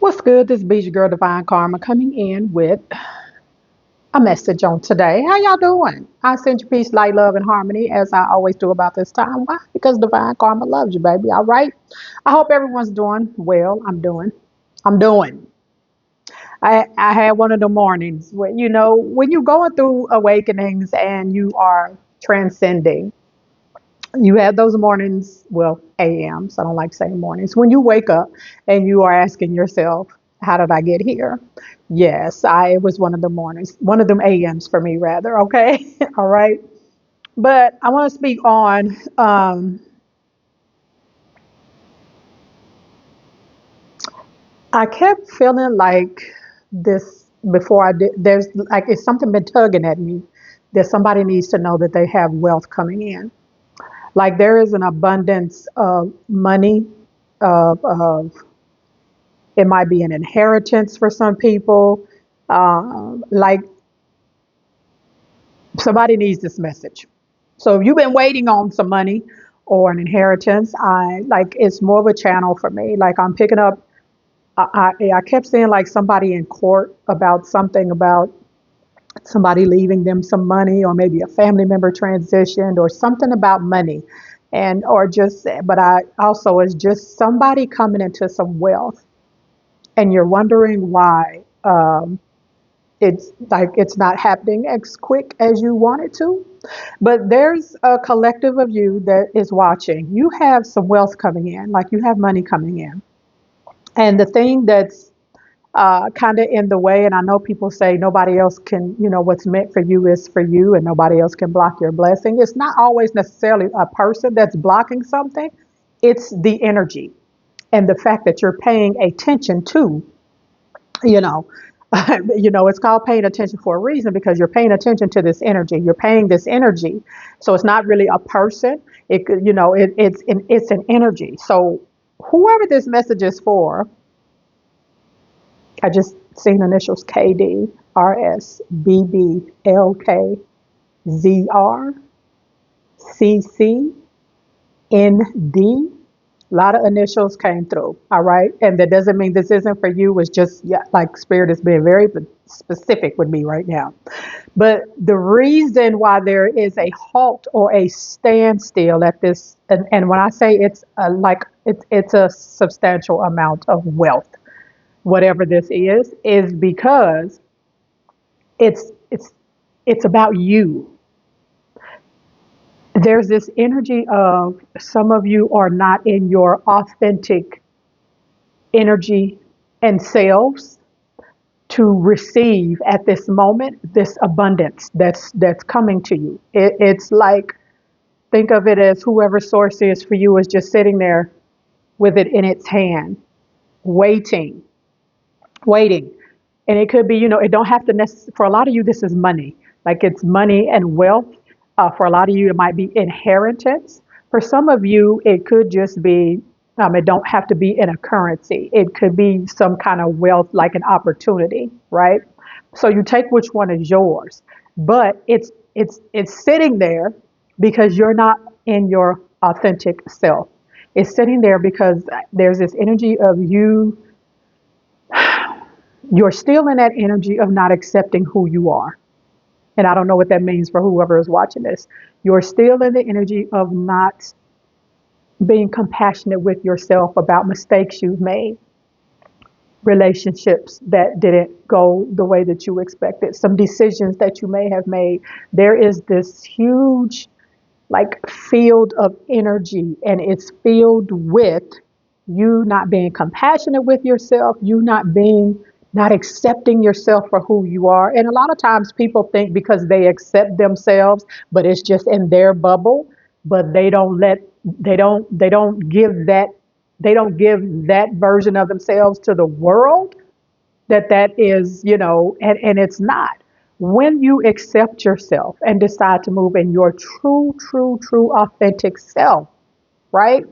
What's good? This Beach Girl Divine Karma coming in with a message on today. How y'all doing? I send you peace, light, love, and harmony as I always do about this time. Why? Because Divine Karma loves you, baby. All right. I hope everyone's doing well. I'm doing. I had one of the mornings when when you're going through awakenings and you are transcending. You have those mornings, well, AMs, I don't like saying mornings, when you wake up and you are asking yourself, how did I get here? Yes, it was one of the mornings, one of them AMs for me, rather. Okay. All right. But I want to speak on, I kept feeling like this before I did, there's like, it's something been tugging at me that somebody needs to know that they have wealth coming in. Like there is an abundance of money, of it might be an inheritance for some people. Like somebody needs this message. So if you've been waiting on some money or an inheritance, I like it's more of a channel for me. Like I'm picking up. I kept seeing like somebody in court about something about somebody leaving them some money or maybe a family member transitioned or something about money and or just but I also is just somebody coming into some wealth and you're wondering why it's like it's not happening as quick as you want it to. But there's a collective of you that is watching. You have some wealth coming in, like you have money coming in. And the thing that's kind of in the way, and I know people say nobody else can, what's meant for you is for you, and nobody else can block your blessing. It's not always necessarily a person that's blocking something, it's the energy and the fact that you're paying attention to you know it's called paying attention for a reason because you're paying attention to this energy, you're paying this energy. So it's not really a person, it could it's an energy. So whoever this message is for, I just seen initials KD, RS, BB, LK, ZR, CC, ND. A lot of initials came through. All right. And that doesn't mean this isn't for you. It's just, yeah, like spirit is being very specific with me right now. But the reason why there is a halt or a standstill at this, and when I say it's it's a substantial amount of wealth, whatever this is because it's, it's, it's about you. There's this energy of some of you are not in your authentic energy and selves to receive at this moment this abundance that's coming to you. It's like think of it as whoever source is for you is just sitting there with it in its hand, waiting, waiting. And it could be, it don't have to necessarily, for a lot of you, this is money. Like it's money and wealth. For a lot of you, it might be inheritance. For some of you, it could just be, it don't have to be in a currency. It could be some kind of wealth, like an opportunity, right? So you take which one is yours, but it's sitting there because you're not in your authentic self. It's sitting there because there's this energy of you. You're still in that energy of not accepting who you are. And I don't know what that means for whoever is watching this. You're still in the energy of not being compassionate with yourself about mistakes you've made, relationships that didn't go the way that you expected, some decisions that you may have made. There is this huge like field of energy and it's filled with you not being compassionate with yourself, you not accepting yourself for who you are. And a lot of times people think because they accept themselves, but it's just in their bubble, but they don't give that version of themselves to the world that is, and it's not. When you accept yourself and decide to move in your true, true, true, authentic self, right?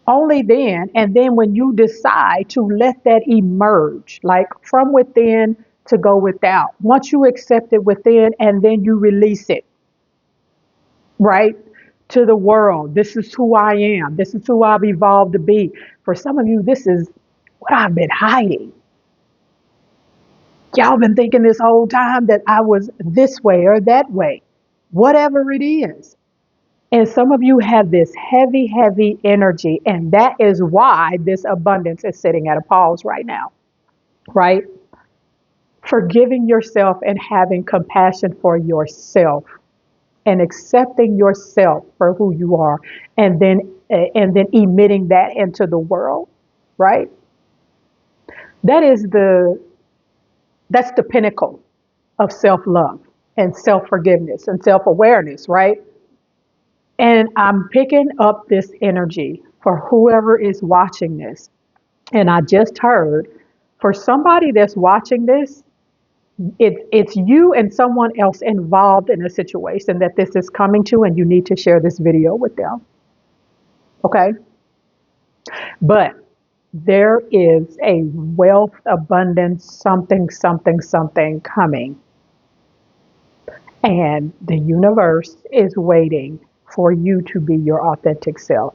Only then, and then when you decide to let that emerge, like from within to go without, once you accept it within and then you release it, right? To the world. This is who I am. This is who I've evolved to be. For some of you, this is what I've been hiding. Y'all been thinking this whole time that I was this way or that way, whatever it is. And some of you have this heavy, heavy energy, and that is why this abundance is sitting at a pause right now, right? Forgiving yourself and having compassion for yourself and accepting yourself for who you are, and then emitting that into the world, right? That is that's the pinnacle of self-love and self-forgiveness and self-awareness, right? And I'm picking up this energy for whoever is watching this. And I just heard for somebody that's watching this, it's you and someone else involved in a situation that this is coming to, and you need to share this video with them. Okay? But there is a wealth, abundance, something, something, something coming. And the universe is waiting for you to be your authentic self.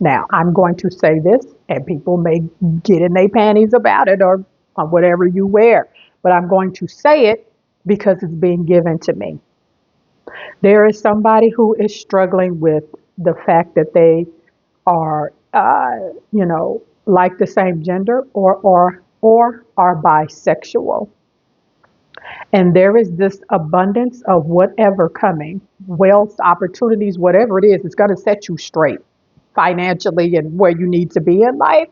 Now, I'm going to say this, and people may get in their panties about it or whatever you wear, but I'm going to say it because it's being given to me. There is somebody who is struggling with the fact that they are, like the same gender or are bisexual. And there is this abundance of whatever coming, wealth, opportunities, whatever it is, it's going to set you straight financially and where you need to be in life.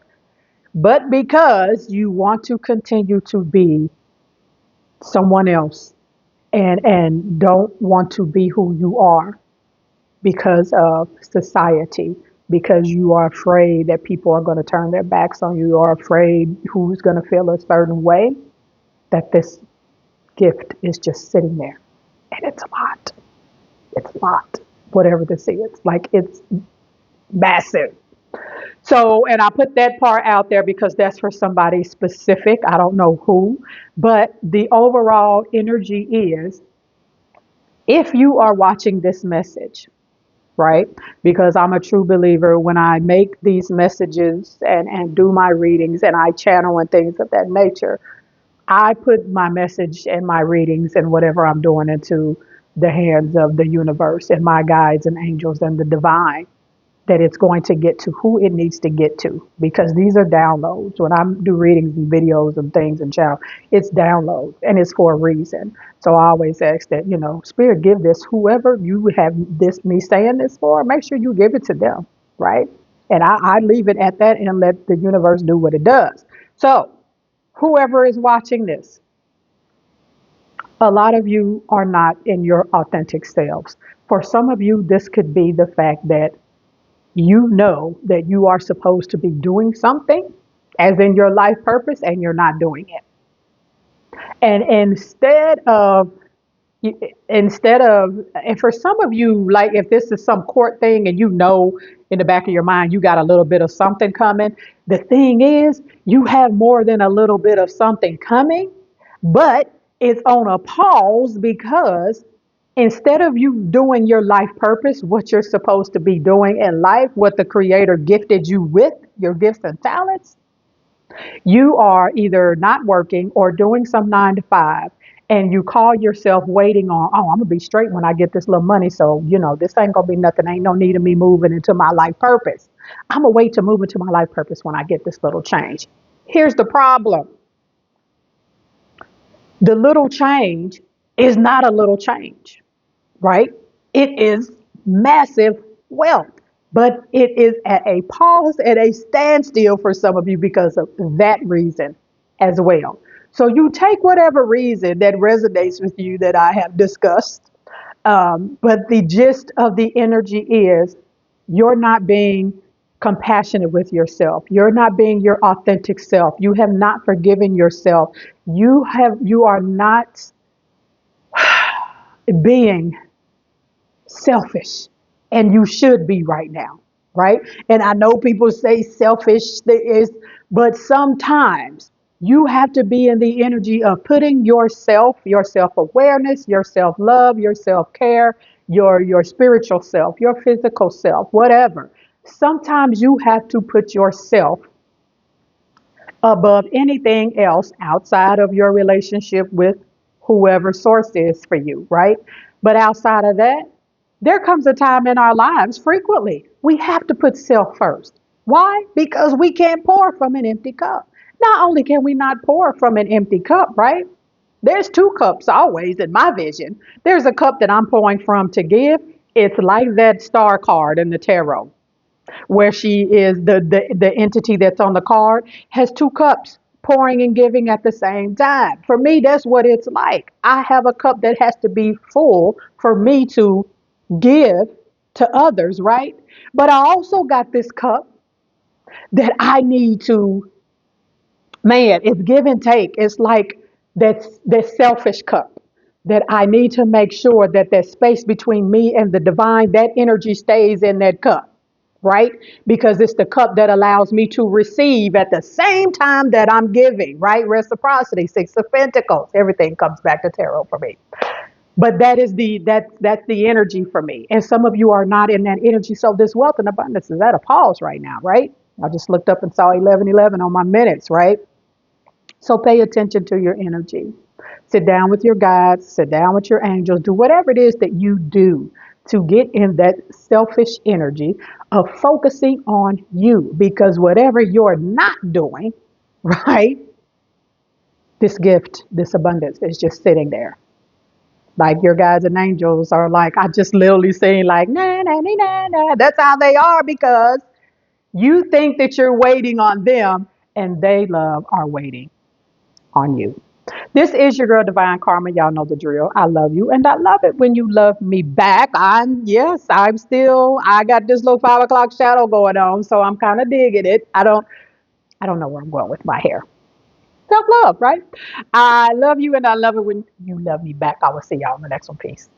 But because you want to continue to be someone else and don't want to be who you are because of society, because you are afraid that people are going to turn their backs on you, you are afraid who's going to feel a certain way, that this gift is just sitting there. And it's a lot. It's a lot. Whatever this is. Like it's massive. So, and I put that part out there because that's for somebody specific. I don't know who, but the overall energy is if you are watching this message, right? Because I'm a true believer when I make these messages and do my readings and I channel and things of that nature, I put my message and my readings and whatever I'm doing into the hands of the universe and my guides and angels and the divine, that it's going to get to who it needs to get to, because these are downloads. When I do readings and videos and things and channel, it's downloads and it's for a reason. So I always ask that, Spirit, give this, whoever you have this, me saying this for, make sure you give it to them, right? And I leave it at that and let the universe do what it does. So whoever is watching this, a lot of you are not in your authentic selves. For some of you, this could be the fact that you know that you are supposed to be doing something, as in your life purpose, and you're not doing it. And and for some of you, like if this is some court thing and in the back of your mind, you got a little bit of something coming. The thing is, you have more than a little bit of something coming, but it's on a pause because instead of you doing your life purpose, what you're supposed to be doing in life, what the Creator gifted you with, your gifts and talents, you are either not working or doing some 9 to 5, and you call yourself waiting on, oh, I'm gonna be straight when I get this little money. So, this ain't gonna be nothing. Ain't no need of me moving into my life purpose. I'm gonna wait to move into my life purpose when I get this little change. Here's the problem. The little change is not a little change, right? It is massive wealth, but it is at a pause, at a standstill for some of you because of that reason as well. So you take whatever reason that resonates with you that I have discussed, but the gist of the energy is you're not being compassionate with yourself. You're not being your authentic self. You have not forgiven yourself. You are not being selfish, and you should be right now, right? And I know people say selfish is, but sometimes you have to be in the energy of putting yourself, your self-awareness, your self-love, your self-care, your spiritual self, your physical self, whatever. Sometimes you have to put yourself above anything else outside of your relationship with whoever source is for you, right? But outside of that, there comes a time in our lives frequently we have to put self first. Why? Because we can't pour from an empty cup. Not only can we not pour from an empty cup, right? There's two cups always in my vision. There's a cup that I'm pouring from to give. It's like that star card in the tarot where she is the entity that's on the card has two cups pouring and giving at the same time. For me, that's what it's like. I have a cup that has to be full for me to give to others, right? But I also got this cup that I need to, man, it's give and take. It's like that selfish cup that I need to make sure that that space between me and the divine, that energy stays in that cup, right? Because it's the cup that allows me to receive at the same time that I'm giving, right? Reciprocity, Six of Pentacles, everything comes back to tarot for me. But that's the energy for me. And some of you are not in that energy. So this wealth and abundance is at a pause right now, right? I just looked up and saw 11:11 on my minutes, right? So pay attention to your energy. Sit down with your guides, sit down with your angels, do whatever it is that you do to get in that selfish energy of focusing on you. Because whatever you're not doing, right, this gift, this abundance is just sitting there. Like your guides and angels are like, I just literally saying like, nah, nah, nah, nah, nah. That's how they are because you think that you're waiting on them and they love are waiting on you. This is your girl, Divine Karma. Y'all know the drill. I love you, and I love it when you love me back. I got this little 5 o'clock shadow going on, so I'm kind of digging it. I don't know where I'm going with my hair. Self love, right? I love you, and I love it when you love me back. I will see y'all in the next one. Peace.